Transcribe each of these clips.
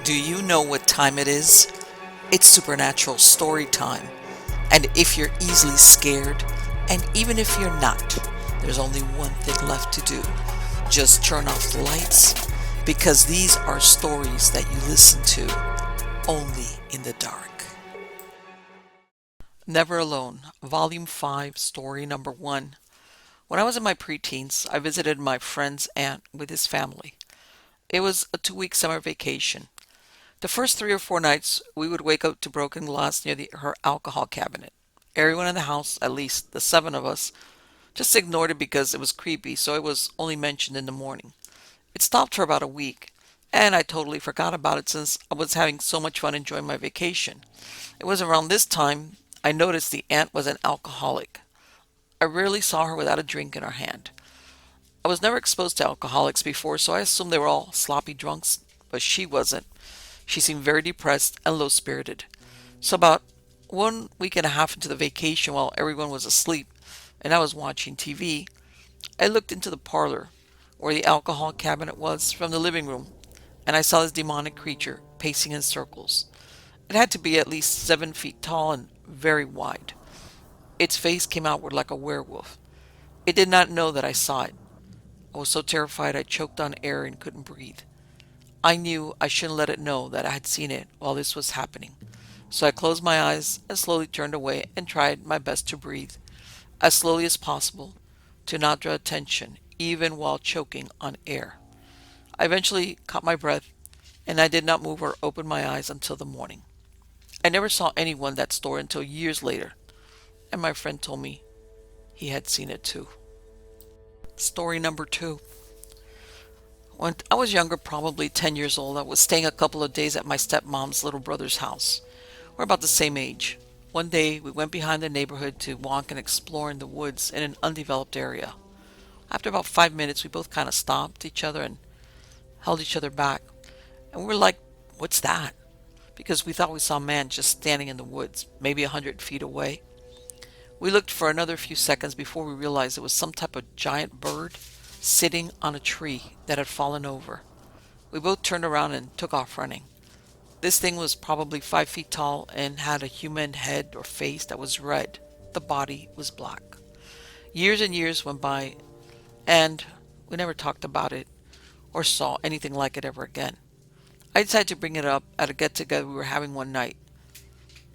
Do you know what time it is? It's supernatural story time. And if you're easily scared, and even if you're not, there's only one thing left to do. Just turn off the lights, because these are stories that you listen to only in the dark. Never Alone, Volume 5, Story Number 1. When I was in my preteens, I visited my friend's aunt with his family. It was a 2 week summer vacation. The first 3 or 4 nights, we would wake up to broken glass near her alcohol cabinet. Everyone in the house, at least the seven of us, just ignored it because it was creepy, so it was only mentioned in the morning. It stopped for about a week, and I totally forgot about it since I was having so much fun enjoying my vacation. It was around this time I noticed the aunt was an alcoholic. I rarely saw her without a drink in her hand. I was never exposed to alcoholics before, so I assumed they were all sloppy drunks, but she wasn't. She seemed very depressed and low spirited. So, about 1 week and a half into the vacation, while everyone was asleep and I was watching TV, I looked into the parlor where the alcohol cabinet was from the living room, and I saw this demonic creature pacing in circles. It had to be at least 7 feet tall and very wide. Its face came outward like a werewolf. It did not know that I saw it. I was so terrified I choked on air and couldn't breathe. I knew I shouldn't let it know that I had seen it while this was happening. So I closed my eyes and slowly turned away and tried my best to breathe, as slowly as possible, to not draw attention, even while choking on air. I eventually caught my breath, and I did not move or open my eyes until the morning. I never saw anyone that store until years later, and my friend told me he had seen it too. Story number 2. When I was younger, probably 10 years old, I was staying a couple of days at my stepmom's little brother's house. We're about the same age. One day, we went behind the neighborhood to walk and explore in the woods in an undeveloped area. After about 5 minutes, we both kind of stopped each other and held each other back. And we were like, "What's that?" Because we thought we saw a man just standing in the woods, maybe 100 feet away. We looked for another few seconds before we realized it was some type of giant bird sitting on a tree that had fallen over. We both turned around and took off running. This thing was probably 5 feet tall and had a human head or face that was red. The body was black. Years and years went by, and we never talked about it or saw anything like it ever again. I decided to bring it up at a get together we were having one night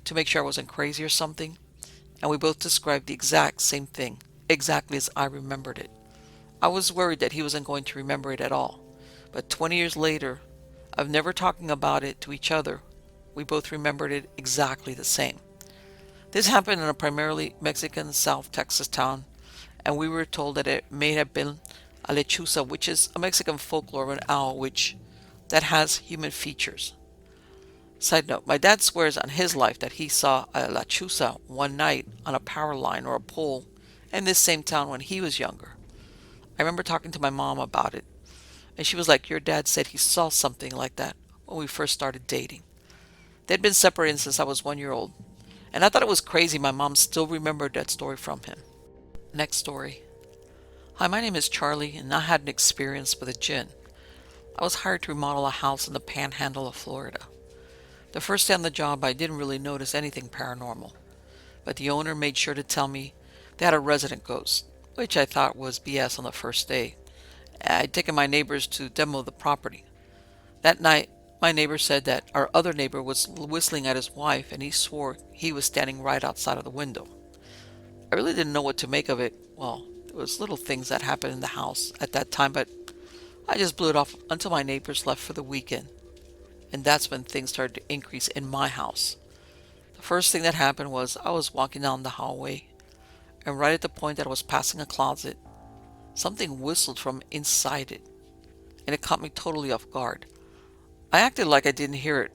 to make sure I wasn't crazy or something, and we both described the exact same thing, exactly as I remembered it. I was worried that he wasn't going to remember it at all, but 20 years later, of never talking about it to each other, we both remembered it exactly the same. This happened in a primarily Mexican South Texas town, and we were told that it may have been a lechuza, which is a Mexican folklore of an owl which that has human features. Side note, my dad swears on his life that he saw a lechuza one night on a power line or a pole in this same town when he was younger. I remember talking to my mom about it, and she was like, "Your dad said he saw something like that when we first started dating." They'd been separated since I was 1 year old, and I thought it was crazy my mom still remembered that story from him. Next story. Hi, my name is Charlie, and I had an experience with a jinn. I was hired to remodel a house in the panhandle of Florida. The first day on the job, I didn't really notice anything paranormal, but the owner made sure to tell me they had a resident ghost, which I thought was BS on the first day. I'd taken my neighbors to demo the property. That night, my neighbor said that our other neighbor was whistling at his wife, and he swore he was standing right outside of the window. I really didn't know what to make of it. Well, there was little things that happened in the house at that time, but I just blew it off until my neighbors left for the weekend. And that's when things started to increase in my house. The first thing that happened was I was walking down the hallway, and right at the point that I was passing a closet, something whistled from inside it, and it caught me totally off guard. I acted like I didn't hear it.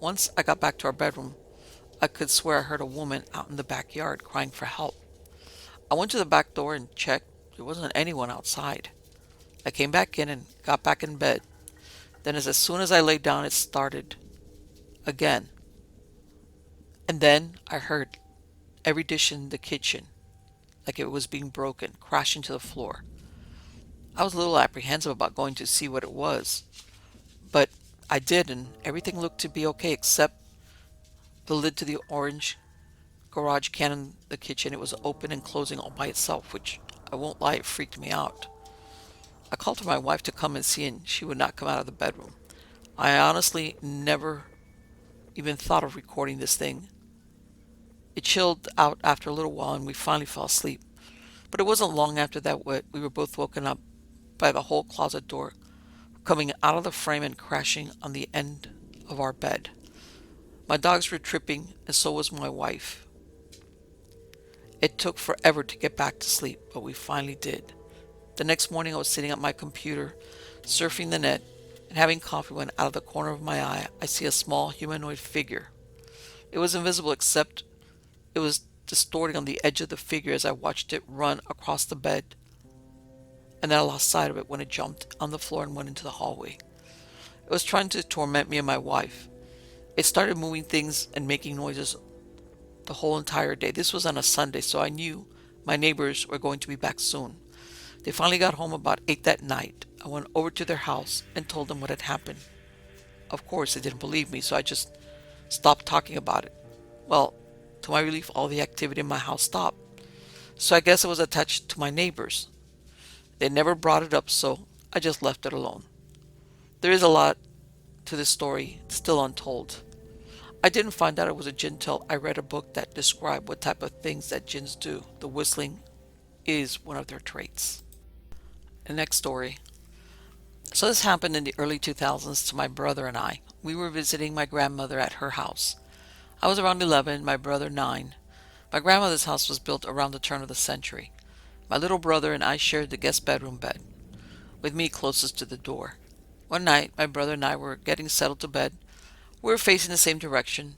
Once I got back to our bedroom, I could swear I heard a woman out in the backyard crying for help. I went to the back door and checked. There wasn't anyone outside. I came back in and got back in bed. Then as soon as I laid down, it started again. And then I heard every dish in the kitchen, like it was being broken, crashing to the floor. I was a little apprehensive about going to see what it was, but I did, and everything looked to be okay except the lid to the orange garage can in the kitchen. It was open and closing all by itself, which I won't lie, it freaked me out. I called for my wife to come and see, and she would not come out of the bedroom. I honestly never even thought of recording this thing. It chilled out after a little while, and we finally fell asleep. But it wasn't long after that we were both woken up by the whole closet door coming out of the frame and crashing on the end of our bed. My dogs were tripping, and so was my wife. It took forever to get back to sleep, but we finally did. The next morning, I was sitting at my computer, surfing the net, and having coffee when out of the corner of my eye, I see a small humanoid figure. It was invisible except it was distorting on the edge of the figure as I watched it run across the bed, and then I lost sight of it when it jumped on the floor and went into the hallway. It was trying to torment me and my wife. It started moving things and making noises the whole entire day. This was on a Sunday, so I knew my neighbors were going to be back soon. They finally got home about 8 that night. I went over to their house and told them what had happened. Of course, they didn't believe me, so I just stopped talking about it. Well, to my relief, all the activity in my house stopped. So I guess it was attached to my neighbors. They never brought it up, so I just left it alone. There is a lot to this story still untold. I didn't find out it was a jinn till I read a book that described what type of things that jinns do. The whistling is one of their traits. The next story. So this happened in the early 2000s to my brother and I. We were visiting my grandmother at her house. I was around 11, my brother 9. My grandmother's house was built around the turn of the century. My little brother and I shared the guest bedroom bed, with me closest to the door. One night, my brother and I were getting settled to bed. We were facing the same direction,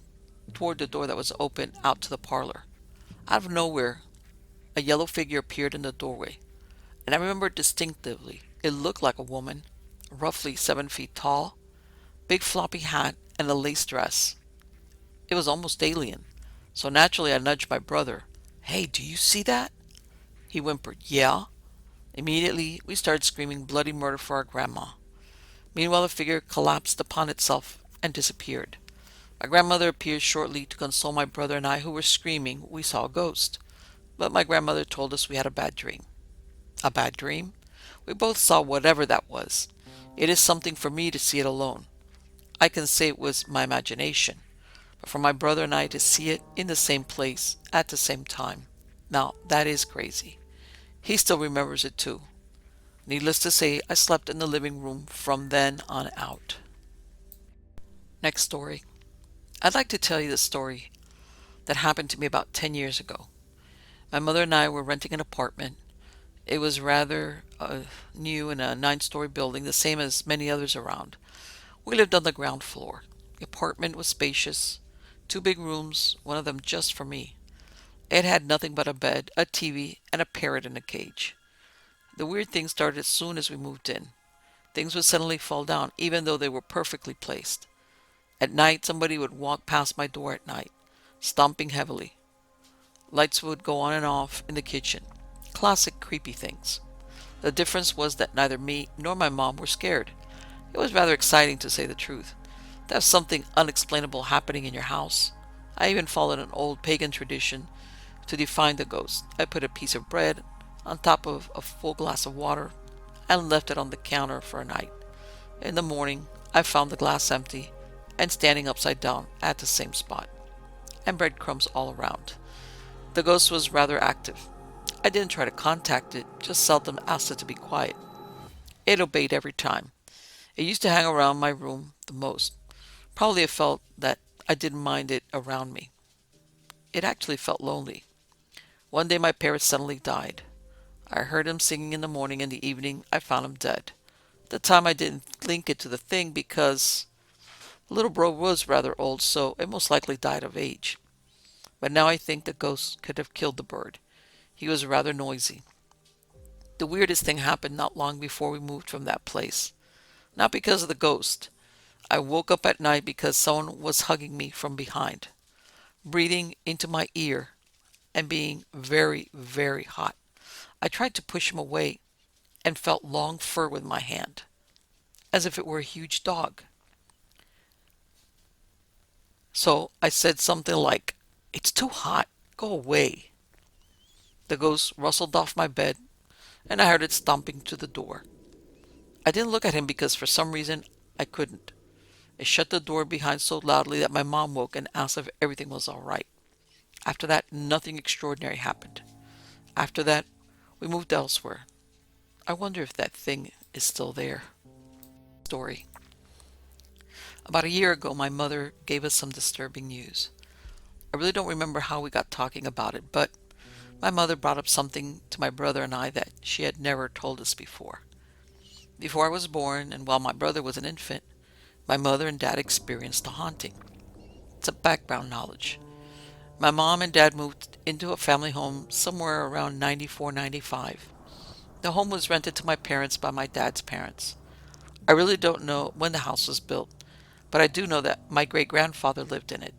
toward the door that was open out to the parlor. Out of nowhere, a yellow figure appeared in the doorway, and I remember it distinctively. It looked like a woman, roughly 7 feet tall, big floppy hat, and a lace dress. It was almost alien, so naturally I nudged my brother. "Hey, do you see that?" He whimpered, "Yeah." Immediately, we started screaming bloody murder for our grandma. Meanwhile, the figure collapsed upon itself and disappeared. My grandmother appeared shortly to console my brother and I, who were screaming we saw a ghost. But my grandmother told us we had a bad dream. A bad dream? We both saw whatever that was. It is something for me to see it alone. I can say it was my imagination, but for my brother and I to see it in the same place at the same time. Now, that is crazy. He still remembers it too. Needless to say, I slept in the living room from then on out. Next story. I'd like to tell you the story that happened to me about 10 years ago. My mother and I were renting an apartment. It was rather new in a 9-story building, the same as many others around. We lived on the ground floor. The apartment was spacious, 2 big rooms, one of them just for me. It had nothing but a bed, a TV, and a parrot in a cage. The weird thing started as soon as we moved in. Things would suddenly fall down, even though they were perfectly placed. At night, somebody would walk past my door at night, stomping heavily. Lights would go on and off in the kitchen. Classic creepy things. The difference was that neither me nor my mom were scared. It was rather exciting, to say the truth, to have something unexplainable happening in your house. I even followed an old pagan tradition to define the ghost. I put a piece of bread on top of a full glass of water and left it on the counter for a night. In the morning, I found the glass empty and standing upside down at the same spot, and breadcrumbs all around. The ghost was rather active. I didn't try to contact it, just seldom asked it to be quiet. It obeyed every time. It used to hang around my room the most. Probably it felt that I didn't mind it around me. It actually felt lonely. One day my parrot suddenly died. I heard him singing in the morning. In the evening, I found him dead. At the time, I didn't link it to the thing because the little bro was rather old, so it most likely died of age. But now I think the ghost could have killed the bird. He was rather noisy. The weirdest thing happened not long before we moved from that place. Not because of the ghost. I woke up at night because someone was hugging me from behind, breathing into my ear, and being very, very hot. I tried to push him away and felt long fur with my hand, as if it were a huge dog. So I said something like, "It's too hot. Go away." The ghost rustled off my bed, and I heard it stomping to the door. I didn't look at him because for some reason I couldn't. It shut the door behind so loudly that my mom woke and asked if everything was all right. After that, nothing extraordinary happened. After that, we moved elsewhere. I wonder if that thing is still there. Story. About a year ago, my mother gave us some disturbing news. I really don't remember how we got talking about it, but my mother brought up something to my brother and I that she had never told us before. Before I was born, and while my brother was an infant, my mother and dad experienced a haunting. It's a background knowledge. My mom and dad moved into a family home somewhere around 94, 95. The home was rented to my parents by my dad's parents. I really don't know when the house was built, but I do know that my great grandfather lived in it.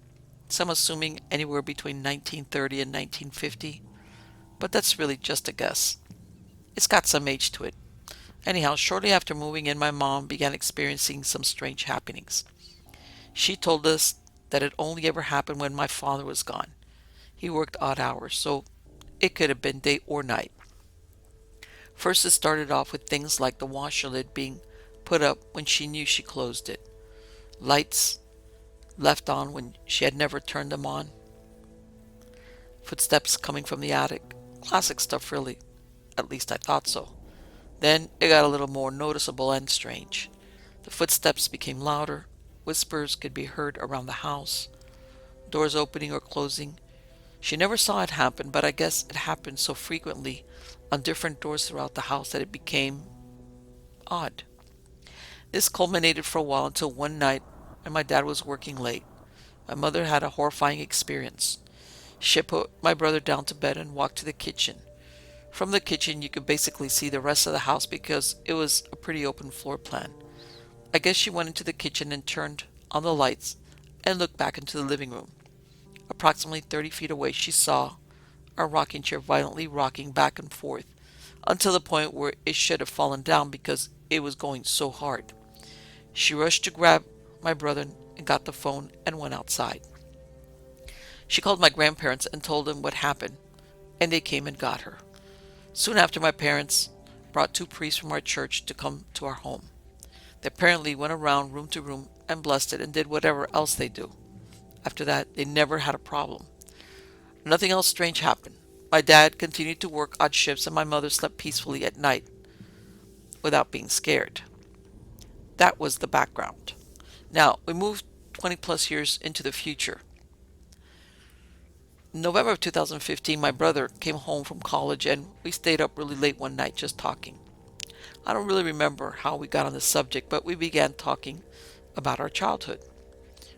So I'm assuming anywhere between 1930 and 1950, but that's really just a guess. It's got some age to it. Anyhow, shortly after moving in, my mom began experiencing some strange happenings. She told us that it only ever happened when my father was gone. He worked odd hours, so it could have been day or night. First, it started off with things like the washer lid being put up when she knew she closed it, lights left on when she had never turned them on, footsteps coming from the attic. Classic stuff, really. At least I thought so. Then it got a little more noticeable and strange. The footsteps became louder, whispers could be heard around the house, doors opening or closing. She never saw it happen, but I guess it happened so frequently on different doors throughout the house that it became odd. This culminated for a while until one night when my dad was working late. My mother had a horrifying experience. She put my brother down to bed and walked to the kitchen. From the kitchen, you could basically see the rest of the house because it was a pretty open floor plan. I guess she went into the kitchen and turned on the lights and looked back into the living room. Approximately 30 feet away, she saw our rocking chair violently rocking back and forth until the point where it should have fallen down because it was going so hard. She rushed to grab my brother and got the phone and went outside. She called my grandparents and told them what happened, and they came and got her. Soon after, my parents brought two priests from our church to come to our home. They apparently went around room to room and blessed it and did whatever else they do. After that, they never had a problem. Nothing else strange happened. My dad continued to work odd shifts and my mother slept peacefully at night without being scared. That was the background. Now, we moved 20 plus years into the future. In November of 2015, my brother came home from college and we stayed up really late one night just talking. I don't really remember how we got on the subject, but we began talking about our childhood.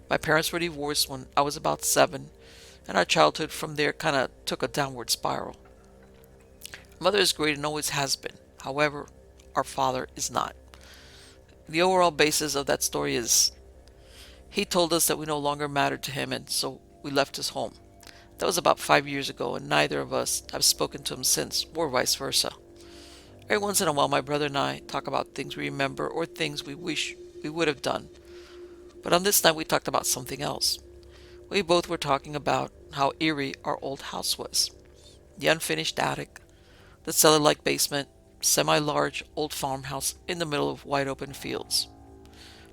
My parents were divorced when I was about 7, and our childhood from there kind of took a downward spiral. Mother is great and always has been. However, our father is not. The overall basis of that story is he told us that we no longer mattered to him, and so we left his home. That was about 5 years ago, and neither of us have spoken to him since, or vice versa. Every once in a while, my brother and I talk about things we remember or things we wish we would have done. But on this night, we talked about something else. We both were talking about how eerie our old house was. The unfinished attic, the cellar-like basement, semi-large old farmhouse in the middle of wide open fields.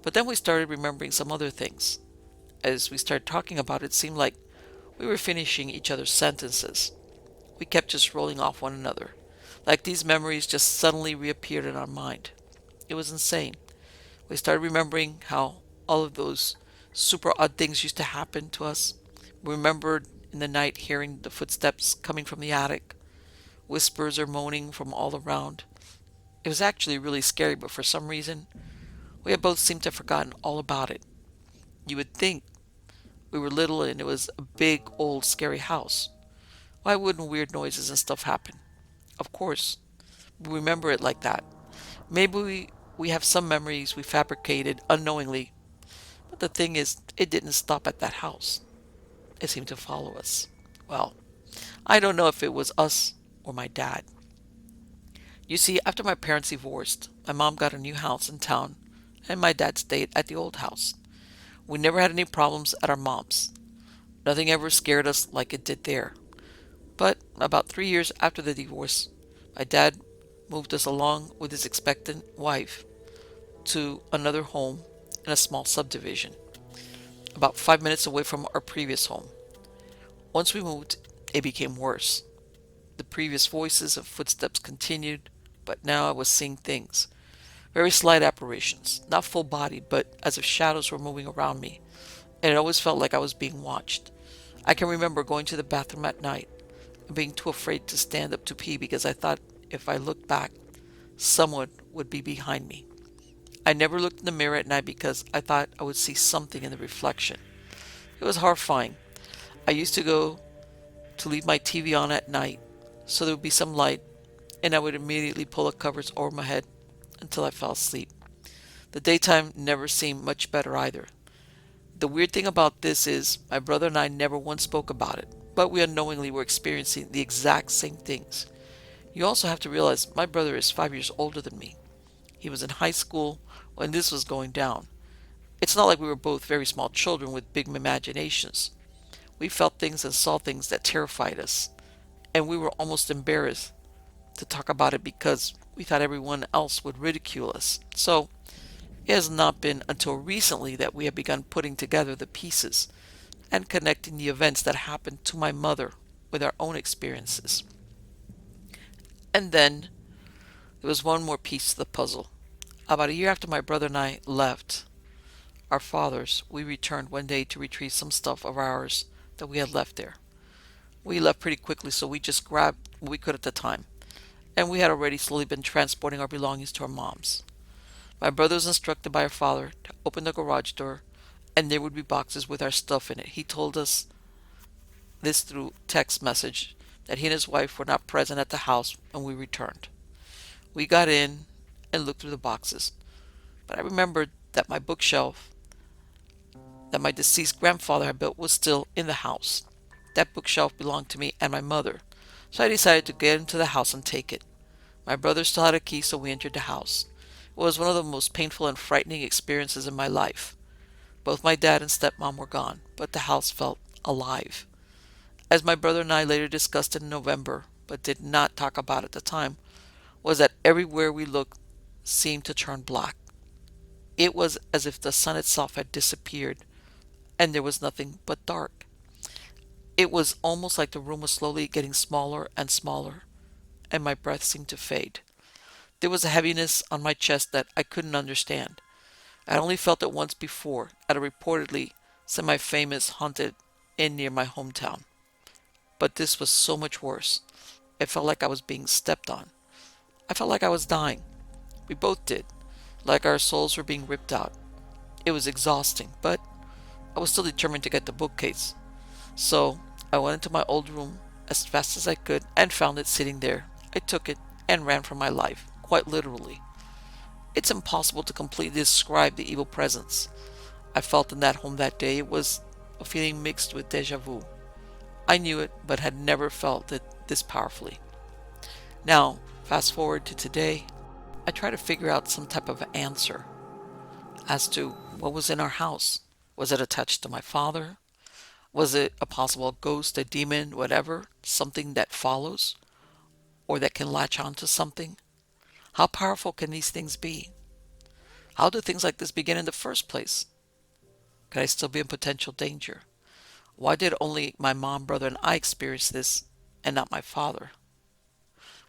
But then we started remembering some other things. As we started talking about it, it seemed like we were finishing each other's sentences. We kept just rolling off one another, like these memories just suddenly reappeared in our mind. It was insane. We started remembering how all of those super odd things used to happen to us. We remembered in the night hearing the footsteps coming from the attic, whispers or moaning from all around. It was actually really scary, but for some reason, we had both seemed to have forgotten all about it. You would think we were little and it was a big, old, scary house. Why wouldn't weird noises and stuff happen? Of course, we remember it like that. Maybe we have some memories we fabricated unknowingly, but the thing is, it didn't stop at that house. It seemed to follow us. Well, I don't know if it was us or my dad. You see, after my parents divorced, my mom got a new house in town, and my dad stayed at the old house. We never had any problems at our mom's. Nothing ever scared us like it did there. But about 3 years after the divorce, my dad moved us along with his expectant wife to another home in a small subdivision, about 5 minutes away from our previous home. Once we moved, it became worse. The previous voices and footsteps continued, but now I was seeing things. Very slight apparitions, not full bodied, but as if shadows were moving around me, and it always felt like I was being watched. I can remember going to the bathroom at night and being too afraid to stand up to pee because I thought if I looked back, someone would be behind me. I never looked in the mirror at night because I thought I would see something in the reflection. It was horrifying. I used to go to leave my TV on at night so there would be some light, and I would immediately pull the covers over my head until I fell asleep. The daytime never seemed much better either. The weird thing about this is my brother and I never once spoke about it, but we unknowingly were experiencing the exact same things. You also have to realize my brother is 5 years older than me. He was in high school when this was going down. It's not like we were both very small children with big imaginations. We felt things and saw things that terrified us, and we were almost embarrassed to talk about it because we thought everyone else would ridicule us. So, it has not been until recently that we have begun putting together the pieces and connecting the events that happened to my mother with our own experiences. And then there was one more piece to the puzzle. About a year after my brother and I left our fathers, we returned one day to retrieve some stuff of ours that we had left there. We left pretty quickly, so we just grabbed what we could at the time, and we had already slowly been transporting our belongings to our moms. My brother was instructed by our father to open the garage door, and there would be boxes with our stuff in it. He told us this through text message that he and his wife were not present at the house when we returned. We got in and looked through the boxes, but I remembered that my bookshelf that my deceased grandfather had built was still in the house. That bookshelf belonged to me and my mother, so I decided to get into the house and take it. My brother still had a key, so we entered the house. It was one of the most painful and frightening experiences in my life. Both my dad and stepmom were gone, but the house felt alive. As my brother and I later discussed in November, but did not talk about at the time, was that everywhere we looked seemed to turn black. It was as if the sun itself had disappeared, and there was nothing but dark. It was almost like the room was slowly getting smaller and smaller, and my breath seemed to fade. There was a heaviness on my chest that I couldn't understand. I had only felt it once before at a reportedly semi-famous haunted inn near my hometown. But this was so much worse. It felt like I was being stepped on. I felt like I was dying. We both did, like our souls were being ripped out. It was exhausting, but I was still determined to get the bookcase. So I went into my old room as fast as I could and found it sitting there. I took it and ran for my life, quite literally. It's impossible to completely describe the evil presence I felt in that home that day. It was a feeling mixed with deja vu. I knew it, but had never felt it this powerfully. Now, fast forward to today, I try to figure out some type of answer as to what was in our house. Was it attached to my father? Was it a possible ghost, a demon, whatever, something that follows or that can latch onto something? How powerful can these things be? How do things like this begin in the first place? Could I still be in potential danger? Why did only my mom, brother, and I experience this and not my father?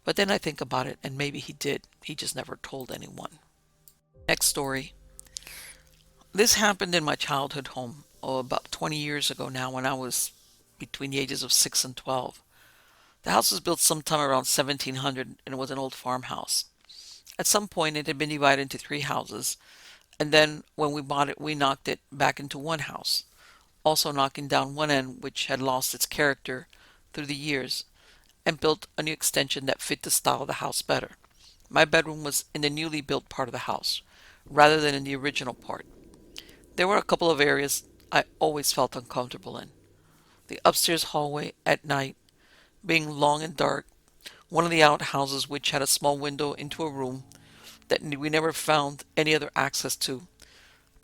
But then I think about it, and maybe he did. He just never told anyone. Next story. This happened in my childhood home, about 20 years ago now, when I was between the ages of 6 and 12. The house was built sometime around 1700, and it was an old farmhouse. At some point, it had been divided into three houses, and then when we bought it, we knocked it back into one house, also knocking down one end, which had lost its character through the years, and built a new extension that fit the style of the house better. My bedroom was in the newly built part of the house, rather than in the original part. There were a couple of areas I always felt uncomfortable in. The upstairs hallway at night being long and dark, one of the outhouses which had a small window into a room that we never found any other access to,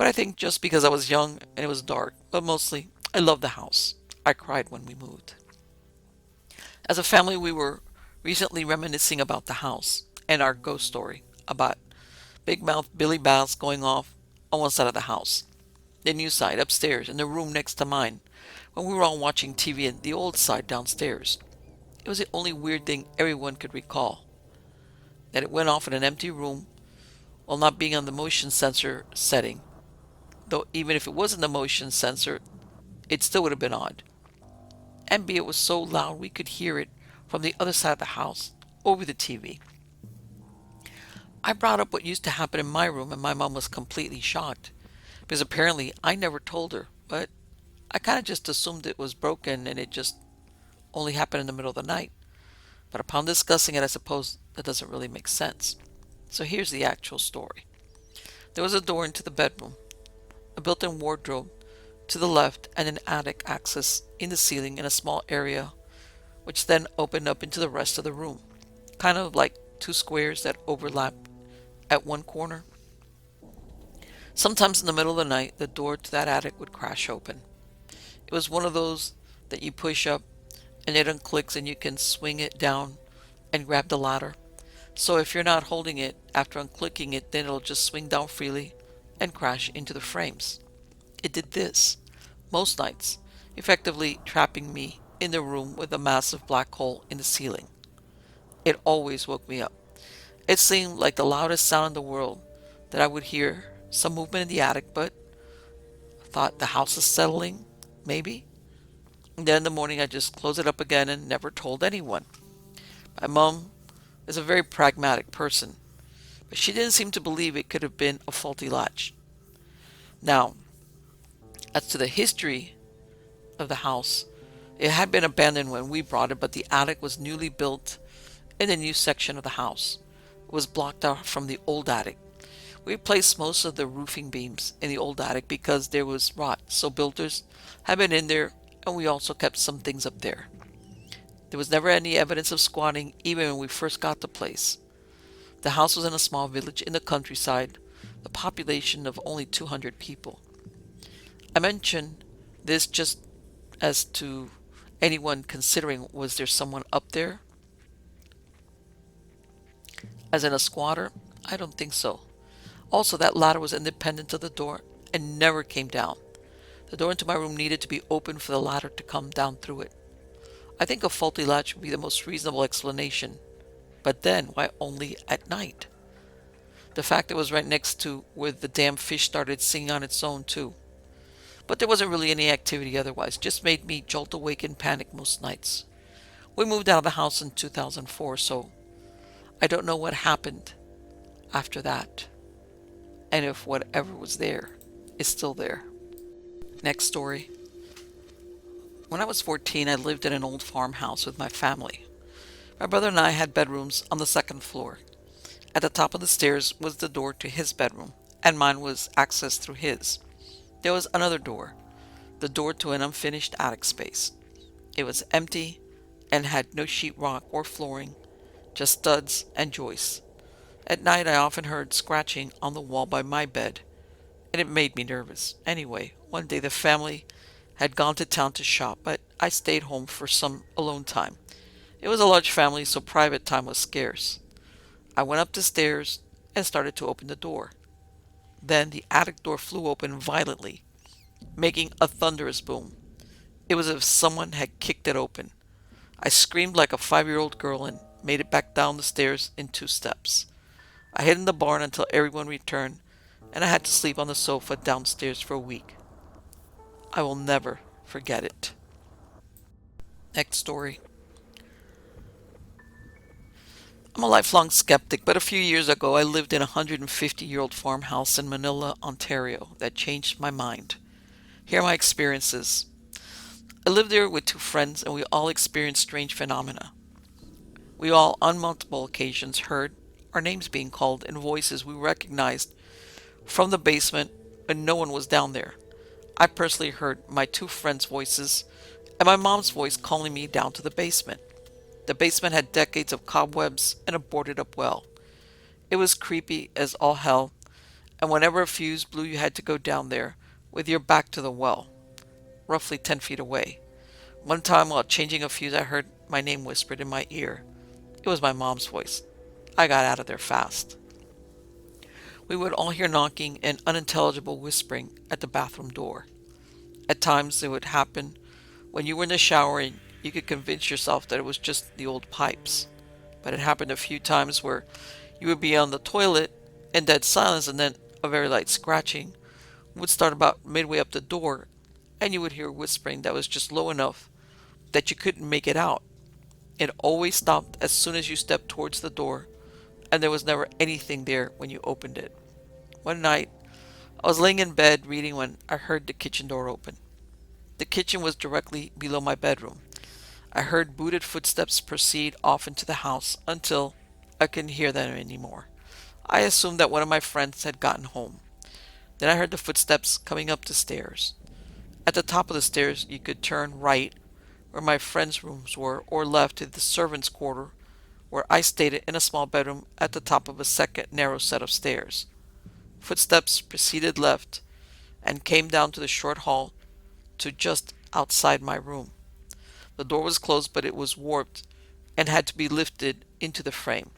But I think just because I was young and it was dark, but mostly I loved the house. I cried when we moved. As a family, we were recently reminiscing about the house and our ghost story about big mouth Billy Bass going off on one side of the house, the new side upstairs, in the room next to mine, when we were all watching TV in the old side downstairs. It was the only weird thing everyone could recall, that it went off in an empty room while not being on the motion sensor setting, though even if it wasn't the motion sensor, it still would have been odd. And B, it was so loud we could hear it from the other side of the house, over the TV. I brought up what used to happen in my room, and my mom was completely shocked, because apparently I never told her, but I kind of just assumed it was broken and it just only happened in the middle of the night. But upon discussing it, I suppose that doesn't really make sense. So here's the actual story. There was a door into the bedroom, a built-in wardrobe to the left, and an attic access in the ceiling in a small area, which then opened up into the rest of the room, kind of like two squares that overlap at one corner. Sometimes in the middle of the night, the door to that attic would crash open. It was one of those that you push up and it unclicks and you can swing it down and grab the ladder. So if you're not holding it after unclicking it, then it'll just swing down freely and crash into the frames. It did this most nights, effectively trapping me in the room with a massive black hole in the ceiling. It always woke me up. It seemed like the loudest sound in the world, that I would hear some movement in the attic, but I thought the house is settling, maybe. And then in the morning I just closed it up again and never told anyone. My mom is a very pragmatic person, but she didn't seem to believe it could have been a faulty latch. Now, as to the history of the house, it had been abandoned when we bought it, but the attic was newly built in the new section of the house. It was blocked out from the old attic. We replaced most of the roofing beams in the old attic because there was rot, so builders had been in there, and we also kept some things up there. There was never any evidence of squatting even when we first got the place. The house was in a small village in the countryside, the population of only 200 people. I mention this just as to anyone considering, was there someone up there? As in a squatter? I don't think so. Also, that ladder was independent of the door and never came down. The door into my room needed to be opened for the ladder to come down through it. I think a faulty latch would be the most reasonable explanation. But then, why only at night? The fact it was right next to where the damn fish started singing on its own, too. But there wasn't really any activity otherwise, just made me jolt awake in panic most nights. We moved out of the house in 2004, so I don't know what happened after that, and if whatever was there is still there. Next story. When I was 14, I lived in an old farmhouse with my family. My brother and I had bedrooms on the second floor. At the top of the stairs was the door to his bedroom, and mine was accessed through his. There was another door, the door to an unfinished attic space. It was empty and had no sheetrock or flooring, just studs and joists. At night I often heard scratching on the wall by my bed, and it made me nervous. Anyway, one day the family had gone to town to shop, but I stayed home for some alone time. It was a large family, so private time was scarce. I went up the stairs and started to open the door. Then the attic door flew open violently, making a thunderous boom. It was as if someone had kicked it open. I screamed like a 5-year-old girl and made it back down the stairs in 2 steps. I hid in the barn until everyone returned, and I had to sleep on the sofa downstairs for a week. I will never forget it. Next story. I'm a lifelong skeptic, but a few years ago I lived in a 150-year-old farmhouse in Manila, Ontario that changed my mind. Here are my experiences. I lived there with 2 friends, and we all experienced strange phenomena. We all, on multiple occasions, heard our names being called and voices we recognized from the basement when no one was down there. I personally heard my 2 friends' voices and my mom's voice calling me down to the basement. The basement had decades of cobwebs and a boarded up well. It was creepy as all hell, and whenever a fuse blew, you had to go down there with your back to the well, roughly 10 feet away. One time while changing a fuse, I heard my name whispered in my ear. It was my mom's voice. I got out of there fast. We would all hear knocking and unintelligible whispering at the bathroom door. At times, it would happen when you were in the shower and you could convince yourself that it was just the old pipes. But it happened a few times where you would be on the toilet in dead silence, and then a very light scratching would start about midway up the door, and you would hear whispering that was just low enough that you couldn't make it out. It always stopped as soon as you stepped towards the door, and there was never anything there when you opened it. One night, I was laying in bed reading when I heard the kitchen door open. The kitchen was directly below my bedroom. I heard booted footsteps proceed off into the house until I couldn't hear them anymore. I assumed that one of my friends had gotten home. Then I heard the footsteps coming up the stairs. At the top of the stairs, you could turn right where my friends' rooms were, or left to the servants' quarter, where I stayed in a small bedroom at the top of a second narrow set of stairs. Footsteps proceeded left and came down to the short hall to just outside my room. The door was closed, but it was warped and had to be lifted into the frame.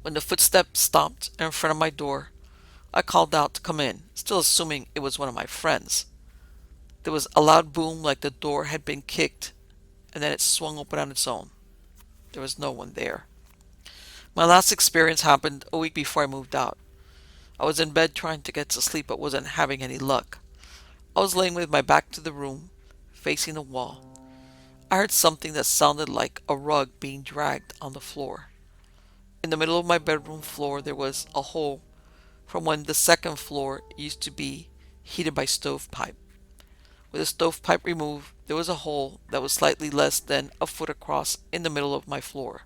When the footsteps stopped in front of my door, I called out to come in, still assuming it was one of my friends. There was a loud boom like the door had been kicked, and then it swung open on its own. There was no one there. My last experience happened a week before I moved out. I was in bed trying to get to sleep but wasn't having any luck. I was laying with my back to the room, facing the wall. I heard something that sounded like a rug being dragged on the floor. In the middle of my bedroom floor there was a hole from when the second floor used to be heated by stovepipe. With the stovepipe removed, there was a hole that was slightly less than a foot across in the middle of my floor.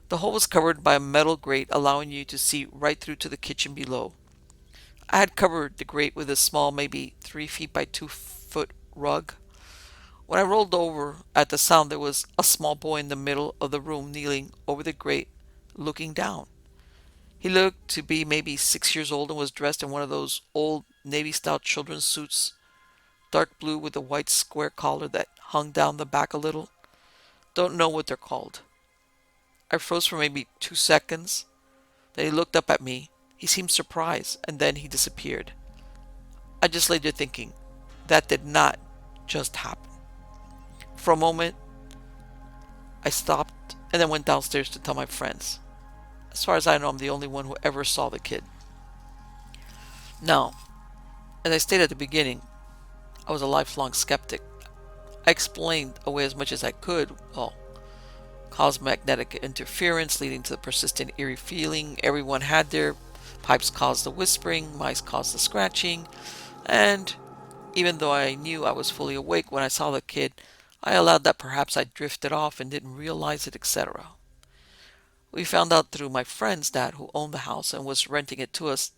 The hole was covered by a metal grate, allowing you to see right through to the kitchen below. I had covered the grate with a small, maybe 3 feet by 2 foot rug. When I rolled over at the sound, there was a small boy in the middle of the room kneeling over the grate, looking down. He looked to be maybe 6 years old and was dressed in one of those old Navy-style children's suits, dark blue with a white square collar that hung down the back a little. Don't know what they're called. I froze for maybe 2 seconds. Then he looked up at me. He seemed surprised, and then he disappeared. I just lay there thinking, that did not just happen. For a moment, I stopped and then went downstairs to tell my friends. As far as I know, I'm the only one who ever saw the kid. Now, as I stated at the beginning, I was a lifelong skeptic. I explained away as much as I could. Well, caused magnetic interference leading to the persistent eerie feeling everyone had there. Pipes caused the whispering, mice caused the scratching, and even though I knew I was fully awake when I saw the kid, I allowed that perhaps I drifted off and didn't realize it, etc. We found out through my friend's dad, who owned the house and was renting it to us,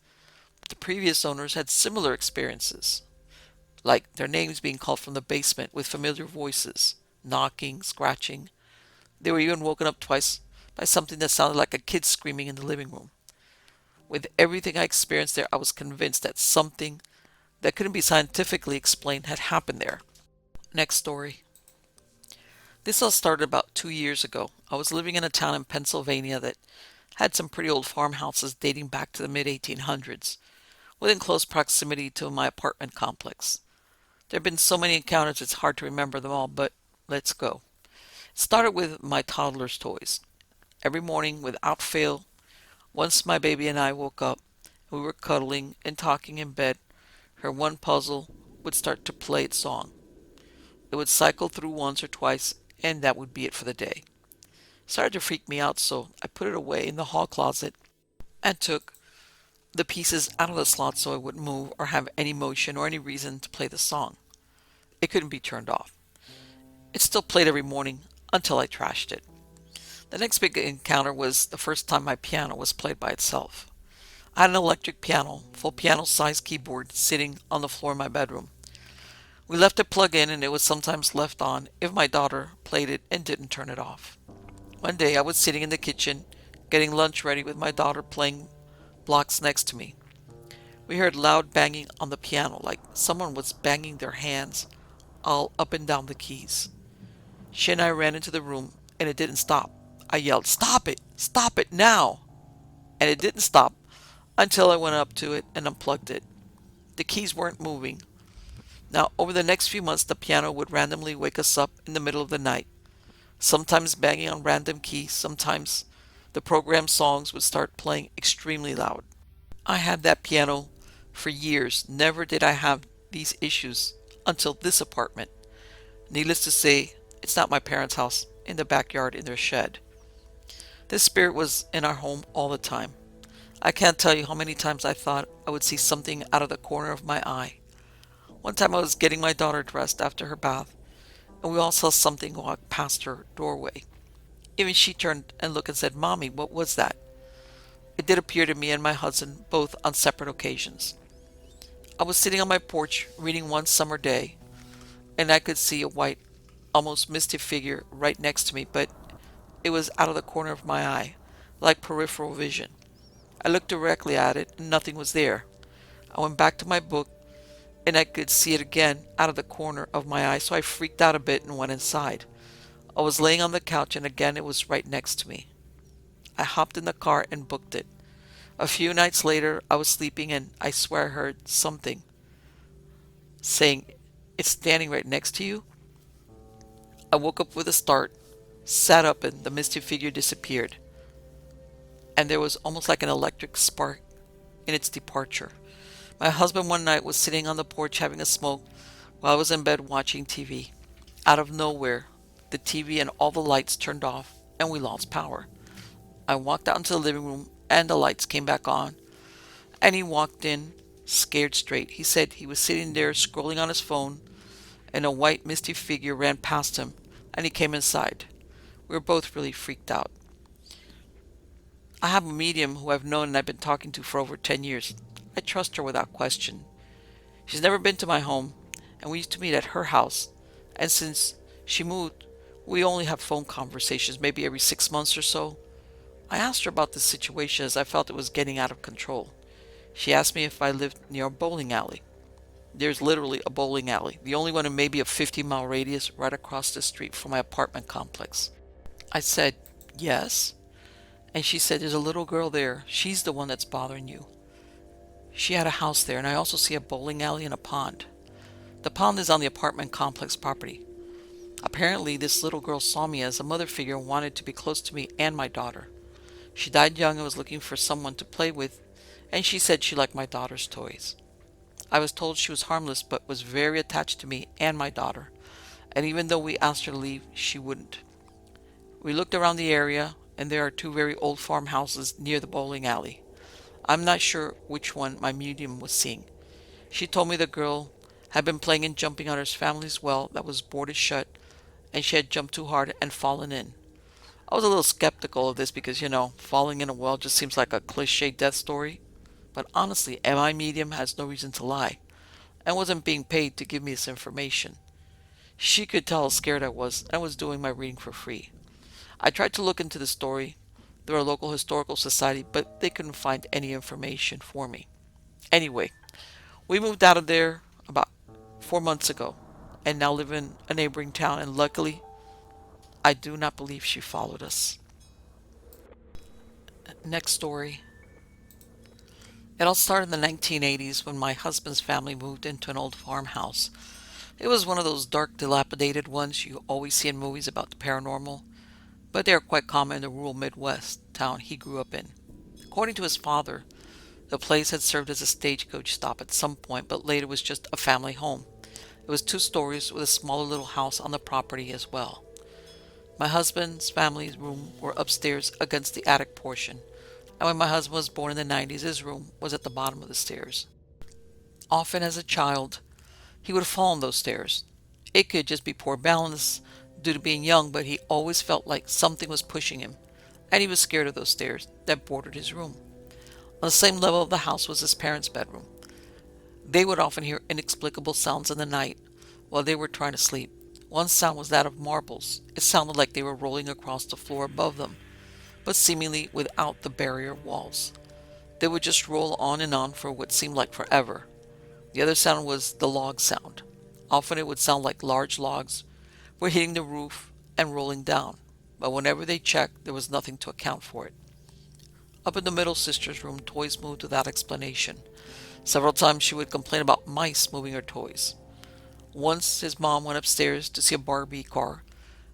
that the previous owners had similar experiences, like their names being called from the basement with familiar voices, knocking, scratching. They were even woken up twice by something that sounded like a kid screaming in the living room. With everything I experienced there, I was convinced that something that couldn't be scientifically explained had happened there. Next story. This all started about 2 years ago. I was living in a town in Pennsylvania that had some pretty old farmhouses dating back to the mid-1800s, within close proximity to my apartment complex. There have been so many encounters it's hard to remember them all, but let's go. It started with my toddler's toys. Every morning, without fail, once my baby and I woke up, we were cuddling and talking in bed, her one puzzle would start to play its song. It would cycle through once or twice, and that would be it for the day. It started to freak me out, so I put it away in the hall closet and took the pieces out of the slot so it wouldn't move or have any motion or any reason to play the song. It couldn't be turned off. It still played every morning until I trashed it. The next big encounter was the first time my piano was played by itself. I had an electric piano, full piano-sized keyboard, sitting on the floor in my bedroom. We left it plugged in, and it was sometimes left on if my daughter played it and didn't turn it off. One day I was sitting in the kitchen, getting lunch ready with my daughter playing blocks next to me. We heard loud banging on the piano, like someone was banging their hands all up and down the keys. She and I ran into the room, and it didn't stop. I yelled, "Stop it! Stop it now!" And it didn't stop until I went up to it and unplugged it. The keys weren't moving. Now, over the next few months, the piano would randomly wake us up in the middle of the night, sometimes banging on random keys, sometimes the programmed songs would start playing extremely loud. I had that piano for years. Never did I have these issues until this apartment. Needless to say, it's not my parents' house, in the backyard in their shed. This spirit was in our home all the time. I can't tell you how many times I thought I would see something out of the corner of my eye. One time I was getting my daughter dressed after her bath, and we all saw something walk past her doorway. Even she turned and looked and said, "Mommy, what was that?" It did appear to me and my husband both on separate occasions. I was sitting on my porch reading one summer day, and I could see a white, almost misty figure right next to me, but it was out of the corner of my eye, like peripheral vision. I looked directly at it, and nothing was there. I went back to my book, and I could see it again out of the corner of my eye, so I freaked out a bit and went inside. I was laying on the couch, and again it was right next to me. I hopped in the car and booked it. A few nights later, I was sleeping, and I swear I heard something saying, "It's standing right next to you." I woke up with a start, sat up, and the misty figure disappeared, and there was almost like an electric spark in its departure. My husband one night was sitting on the porch having a smoke while I was in bed watching TV. Out of nowhere, the TV and all the lights turned off, and we lost power. I walked out into the living room, and the lights came back on, and he walked in, scared straight. He said he was sitting there scrolling on his phone, and a white misty figure ran past him, and he came inside. We were both really freaked out. I have a medium who I've known and I've been talking to for over 10 years. I trust her without question. She's never been to my home, and we used to meet at her house, and since she moved, we only have phone conversations maybe every 6 months or so. I asked her about this situation as I felt it was getting out of control. She asked me if I lived near a bowling alley. There's literally a bowling alley, the only one in maybe a 50-mile radius right across the street from my apartment complex. I said, "Yes." And she said, "There's a little girl there. She's the one that's bothering you." She had a house there, and I also see a bowling alley and a pond. The pond is on the apartment complex property. Apparently, this little girl saw me as a mother figure and wanted to be close to me and my daughter. She died young and was looking for someone to play with, and she said she liked my daughter's toys. I was told she was harmless but was very attached to me and my daughter, and even though we asked her to leave, she wouldn't. We looked around the area, and there are two very old farmhouses near the bowling alley. I'm not sure which one my medium was seeing. She told me the girl had been playing and jumping on her family's well that was boarded shut, and she had jumped too hard and fallen in. I was a little skeptical of this because, falling in a well just seems like a cliche death story. But honestly, my medium has no reason to lie, and wasn't being paid to give me this information. She could tell how scared I was, and I was doing my reading for free. I tried to look into the story through our local historical society, but they couldn't find any information for me. Anyway, we moved out of there about 4 months ago, and now live in a neighboring town, and luckily, I do not believe she followed us. Next story. It all started in the 1980s when my husband's family moved into an old farmhouse. It was one of those dark, dilapidated ones you always see in movies about the paranormal, but they are quite common in the rural Midwest town he grew up in. According to his father, the place had served as a stagecoach stop at some point, but later was just a family home. It was 2 stories with a smaller little house on the property as well. My husband's family's room were upstairs against the attic portion, and when my husband was born in the 90s, his room was at the bottom of the stairs. Often as a child, he would fall on those stairs. It could just be poor balance due to being young, but he always felt like something was pushing him, and he was scared of those stairs that bordered his room. On the same level of the house was his parents' bedroom. They would often hear inexplicable sounds in the night while they were trying to sleep. One sound was that of marbles. It sounded like they were rolling across the floor above them, but seemingly without the barrier walls. They would just roll on and on for what seemed like forever. The other sound was the log sound. Often it would sound like large logs were hitting the roof and rolling down, but whenever they checked, there was nothing to account for it. Up in the middle sister's room, toys moved without explanation. Several times she would complain about mice moving her toys. Once his mom went upstairs to see a Barbie car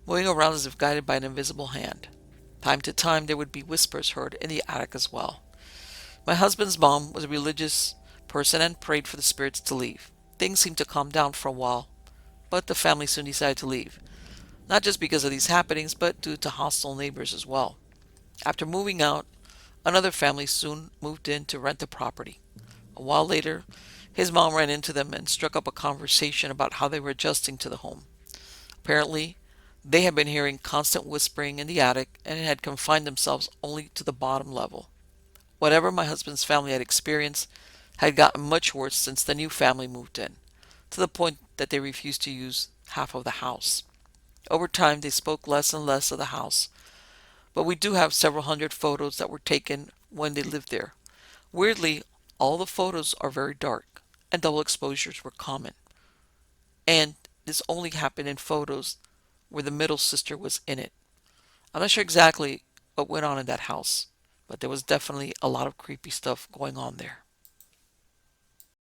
moving around as if guided by an invisible hand. Time to time there would be whispers heard in the attic as well. My husband's mom was a religious person and prayed for the spirits to leave. Things seemed to calm down for a while, but the family soon decided to leave. Not just because of these happenings, but due to hostile neighbors as well. After moving out, another family soon moved in to rent the property. A while later, his mom ran into them and struck up a conversation about how they were adjusting to the home. Apparently, they had been hearing constant whispering in the attic and had confined themselves only to the bottom level. Whatever my husband's family had experienced had gotten much worse since the new family moved in, to the point that they refused to use half of the house. Over time, they spoke less and less of the house, but we do have several hundred photos that were taken when they lived there. Weirdly, all the photos are very dark, and double exposures were common. And this only happened in photos where the middle sister was in it. I'm not sure exactly what went on in that house, but there was definitely a lot of creepy stuff going on there.